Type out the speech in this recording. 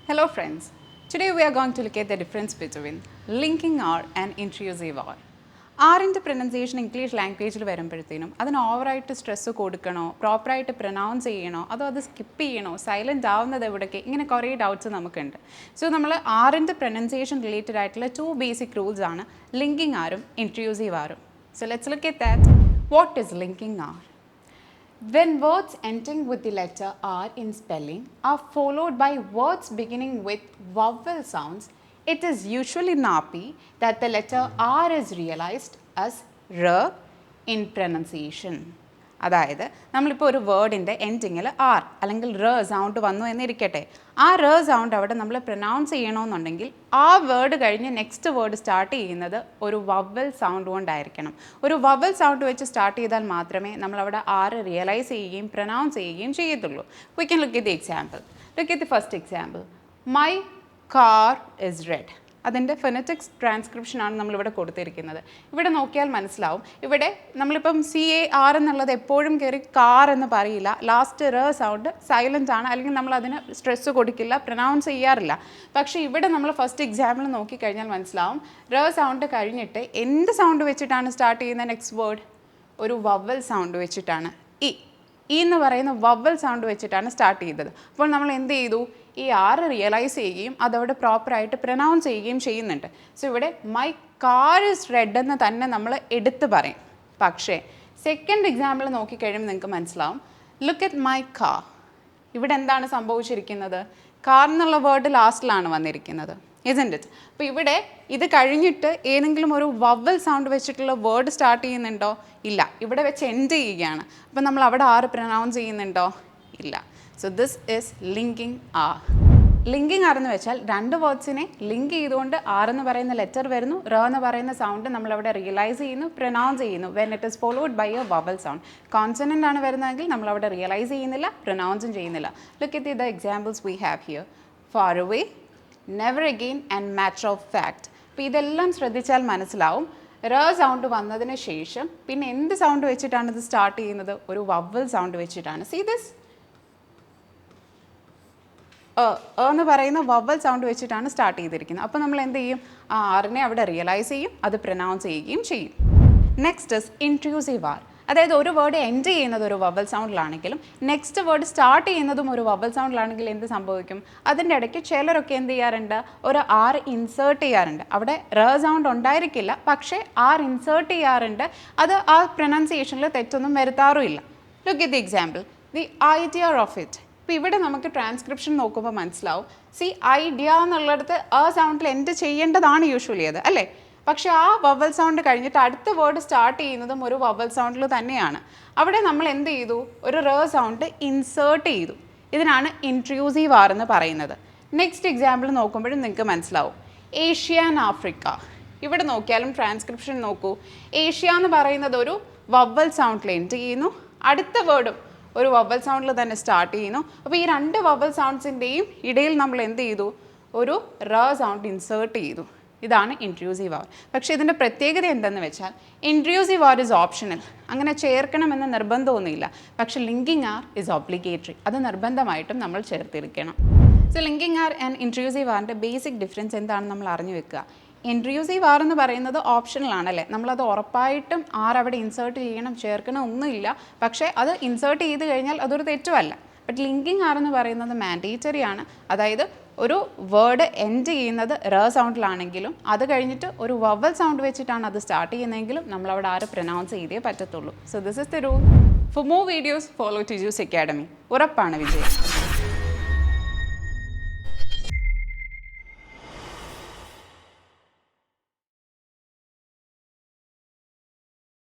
Hello friends, today we are going to look at the difference between linking R and intrusive R. ആറിൻ്റെ pronunciation English ലാംഗ്വേജിൽ വരുമ്പോഴത്തേനും അതിന് ഓവറായിട്ട് stress കൊടുക്കണോ, പ്രോപ്പറായിട്ട് പ്രൊനൗൺസ് ചെയ്യണോ, അതോ അത് സ്കിപ്പ് ചെയ്യണോ, സൈലൻ്റ് ആവുന്നത് എവിടെയൊക്കെ, ഇങ്ങനെ കുറേ ഡൗട്ട്സ് നമുക്കുണ്ട്. സോ നമ്മൾ ആറിൻ്റെ പ്രൊനൗൺസിയേഷൻ റിലേറ്റഡ് ആയിട്ടുള്ള 2 ബേസിക് റൂൾസ് ആണ് ലിങ്കിങ് ആറും ഇൻട്രൂസീവ് ആറും. So let's look at that. What is linking R? When words ending with the letter R in spelling are followed by words beginning with vowel sounds, it is usually nappy that the letter R is realized as R in pronunciation. അതായത് നമ്മളിപ്പോൾ ഒരു വേർഡിൻ്റെ എൻഡിങ്ങിൽ R അല്ലെങ്കിൽ റ് sound വന്നു എന്നിരിക്കട്ടെ, ആ റ് sound അവിടെ നമ്മൾ പ്രൊനൗൺസ് ചെയ്യണമെന്നുണ്ടെങ്കിൽ ആ വേർഡ് കഴിഞ്ഞ് നെക്സ്റ്റ് വേർഡ് സ്റ്റാർട്ട് ചെയ്യുന്നത് ഒരു വവൽ സൗണ്ട് കൊണ്ടായിരിക്കണം. ഒരു വവൽ സൗണ്ട് വെച്ച് സ്റ്റാർട്ട് ചെയ്താൽ മാത്രമേ നമ്മളവിടെ ആറ് റിയലൈസ് ചെയ്യുകയും പ്രൊനൗൺസ് ചെയ്യുകയും ചെയ്യത്തുള്ളൂ. We can look at the example. Look at the first example. My car is red. അതിൻ്റെ ഫൊനറ്റിക്സ് ട്രാൻസ്ക്രിപ്ഷനാണ് നമ്മളിവിടെ കൊടുത്തിരിക്കുന്നത്. ഇവിടെ നോക്കിയാൽ മനസ്സിലാവും, ഇവിടെ നമ്മളിപ്പം CAR എന്നുള്ളത് എപ്പോഴും കയറി കാർ എന്ന് പറയില്ല. ലാസ്റ്റ് റ് സൗണ്ട് സൈലൻ്റ് ആണ്, അല്ലെങ്കിൽ നമ്മൾ അതിന് സ്ട്രെസ്സ് കൊടുക്കില്ല, പ്രൊനൗൺസ് ചെയ്യാറില്ല. പക്ഷേ ഇവിടെ നമ്മൾ ഫസ്റ്റ് എക്സാമ്പിൾ നോക്കിക്കഴിഞ്ഞാൽ മനസ്സിലാവും, റ് സൗണ്ട് കഴിഞ്ഞിട്ട് എന്ത് സൗണ്ട് വെച്ചിട്ടാണ് സ്റ്റാർട്ട് ചെയ്യുന്ന നെക്സ്റ്റ് വേർഡ്? ഒരു വവൽ സൗണ്ട് വെച്ചിട്ടാണ്. ഈ എന്ന് പറയുന്ന വവൽ സൗണ്ട് വെച്ചിട്ടാണ് സ്റ്റാർട്ട് ചെയ്തത്. അപ്പോൾ നമ്മൾ എന്ത് ചെയ്തു? ഈ ആറ് റിയലൈസ് ചെയ്യുകയും അതവിടെ പ്രോപ്പറായിട്ട് പ്രൊനൗൺസ് ചെയ്യുകയും ചെയ്യുന്നുണ്ട്. സോ ഇവിടെ മൈ കാർ ഇസ് റെഡ് എന്ന് തന്നെ നമ്മൾ എടുത്ത് പറയും. പക്ഷേ സെക്കൻഡ് എക്സാമ്പിൾ നോക്കിക്കഴിയുമ്പോൾ നിങ്ങൾക്ക് മനസ്സിലാവും, ലുക്ക് അറ്റ് മൈ കാർ. ഇവിടെ എന്താണ് സംഭവിച്ചിരിക്കുന്നത്? കാർ എന്നുള്ള വേർഡ് ലാസ്റ്റിലാണ് വന്നിരിക്കുന്നത്, isn't it? അപ്പോൾ ഇവിടെ ഇത് കഴിഞ്ഞിട്ട് ഏതെങ്കിലും ഒരു വവൽ സൗണ്ട് വെച്ചിട്ടുള്ള വേർഡ് സ്റ്റാർട്ട് ചെയ്യുന്നുണ്ടോ? ഇല്ല. ഇവിടെ വെച്ച് എൻഡ് ചെയ്യുകയാണ്. അപ്പോൾ നമ്മൾ അവിടെ ആറ് പ്രൊനൗൺസ് ചെയ്യുന്നുണ്ടോ? ഇല്ല. So this is linking R. Linking R എന്ന് വെച്ചാൽ രണ്ട് വേർഡ്സിനെ ലിങ്ക് ചെയ്തുകൊണ്ട് ആർ എന്ന് പറയുന്ന ലെറ്റർ വരുന്നു, റ് എന്ന് പറയുന്ന സൗണ്ട് നമ്മളവിടെ റിയലൈസ് ചെയ്യുന്നു, പ്രൊനൗൺസ് ചെയ്യുന്നു. When it is followed by a vowel sound. Consonant ആണ് വരുന്നതെങ്കിൽ നമ്മളവിടെ റിയലൈസ് ചെയ്യുന്നില്ല, പ്രൊനൗൺസും ചെയ്യുന്നില്ല. Look at the examples we have here. Far away, never again and matter of fact. അപ്പോൾ ഇതെല്ലാം ശ്രദ്ധിച്ചാൽ മനസ്സിലാവും, റ് സൗണ്ട് വന്നതിന് ശേഷം പിന്നെ എന്ത് സൗണ്ട് വെച്ചിട്ടാണ് ഇത് സ്റ്റാർട്ട് ചെയ്യുന്നത്? ഒരു വവൽ സൗണ്ട് വെച്ചിട്ടാണ്. സീ ദിസ് എന്ന് പറയുന്ന വവൽ സൗണ്ട് വെച്ചിട്ടാണ് സ്റ്റാർട്ട് ചെയ്തിരിക്കുന്നത്. അപ്പോൾ നമ്മൾ എന്ത് ചെയ്യും? ആ ആറിനെ അവിടെ റിയലൈസ് ചെയ്യും, അത് പ്രൊനൗൺസ് ചെയ്യുകയും ചെയ്യും. Next is intrusive R. അതായത് ഒരു വേർഡ് എൻഡ് ചെയ്യുന്നത് ഒരു വവൽ സൗണ്ടിലാണെങ്കിലും നെക്സ്റ്റ് വേർഡ് സ്റ്റാർട്ട് ചെയ്യുന്നതും ഒരു വവൽ സൗണ്ടിലാണെങ്കിൽ എന്ത് സംഭവിക്കും? അതിൻ്റെ ഇടയ്ക്ക് ചിലരൊക്കെ എന്ത് ചെയ്യാറുണ്ട്? ഒരു ആർ ഇൻസേർട്ട് ചെയ്യാറുണ്ട്. അവിടെ റ് സൗണ്ട് ഉണ്ടായിരിക്കില്ല, പക്ഷേ ആർ ഇൻസേർട്ട് ചെയ്യാറുണ്ട്. അത് ആ പ്രൊനൗൺസിയേഷനിൽ തെറ്റൊന്നും വരുത്താറുമില്ല. Look at the example. The idea of it. ഇപ്പോൾ ഇവിടെ നമുക്ക് ട്രാൻസ്ക്രിപ്ഷൻ നോക്കുമ്പോൾ മനസ്സിലാവും, സി ഐഡിയ എന്നുള്ളിടത്ത് ആ സൗണ്ടിൽ എൻഡ് ചെയ്യേണ്ടതാണ് യൂഷ്വലി അത്, അല്ലേ? പക്ഷേ ആ വവൽ സൗണ്ട് കഴിഞ്ഞിട്ട് അടുത്ത വേർഡ് സ്റ്റാർട്ട് ചെയ്യുന്നതും ഒരു വവൽ സൗണ്ടിൽ തന്നെയാണ്. അവിടെ നമ്മൾ എന്ത് ചെയ്തു? ഒരു റ് സൗണ്ട് ഇൻസേർട്ട് ചെയ്തു. ഇതിനാണ് ഇൻട്രൂസീവ് ആർ എന്ന് പറയുന്നത്. നെക്സ്റ്റ് എക്സാമ്പിൾ നോക്കുമ്പോഴും നിങ്ങൾക്ക് മനസ്സിലാവും. Asia and Africa. ഇവിടെ നോക്കിയാലും ട്രാൻസ്ക്രിപ്ഷൻ നോക്കൂ, ഏഷ്യ എന്ന് പറയുന്നത് ഒരു വവൽ സൗണ്ടിൽ എൻഡ് ചെയ്യുന്നു, അടുത്ത വേർഡും ഒരു വവൽ സൗണ്ടിൽ തന്നെ സ്റ്റാർട്ട് ചെയ്യുന്നു. അപ്പോൾ ഈ രണ്ട് വവൽ സൗണ്ട്സിൻ്റെയും ഇടയിൽ നമ്മൾ എന്ത് ചെയ്തു? ഒരു റ് സൗണ്ട് ഇൻസേർട്ട് ചെയ്തു. ഇതാണ് ഇൻട്രൂസീവ് ആർ. പക്ഷേ ഇതിൻ്റെ പ്രത്യേകത എന്തെന്ന് വെച്ചാൽ, ഇൻട്രൂസീവ് ആർ ഇസ് ഓപ്ഷണൽ. അങ്ങനെ ചേർക്കണമെന്ന് നിർബന്ധമൊന്നുമില്ല. പക്ഷേ ലിങ്കിങ് ആർ ഇസ് ഒബ്ലിഗേറ്ററി. അത് നിർബന്ധമായിട്ടും നമ്മൾ ചേർത്തിരിക്കണം. So linking R and intrusive ആറിൻ്റെ ബേസിക് ഡിഫറൻസ് എന്താണെന്ന് നമ്മൾ അറിഞ്ഞു വെക്കുക. ഇൻട്രൂസീവ് ആർ എന്ന് പറയുന്നത് ഓപ്ഷണൽ ആണല്ലേ, നമ്മളത് ഉറപ്പായിട്ടും ആർ അവിടെ ഇൻസേർട്ട് ചെയ്യണം, ചേർക്കണം ഒന്നുമില്ല. പക്ഷേ അത് ഇൻസേർട്ട് ചെയ്ത് കഴിഞ്ഞാൽ അതൊരു തെറ്റുമല്ല. ബട്ട് ലിങ്കിങ് ആർ എന്ന് പറയുന്നത് മാൻഡേറ്ററി ആണ്. അതായത് ഒരു വേർഡ് എൻഡ് ചെയ്യുന്നത് റ് സൗണ്ടിലാണെങ്കിലും അത് കഴിഞ്ഞിട്ട് ഒരു വവൽ സൗണ്ട് വെച്ചിട്ടാണ് അത് സ്റ്റാർട്ട് ചെയ്യുന്നതെങ്കിലും നമ്മളവിടെ ആര് പ്രൊനൗൺസ് ചെയ്തേ പറ്റത്തുള്ളൂ. So this is the rule. For more videos follow Tiju's academy. ഉറപ്പാണ് വിജയം.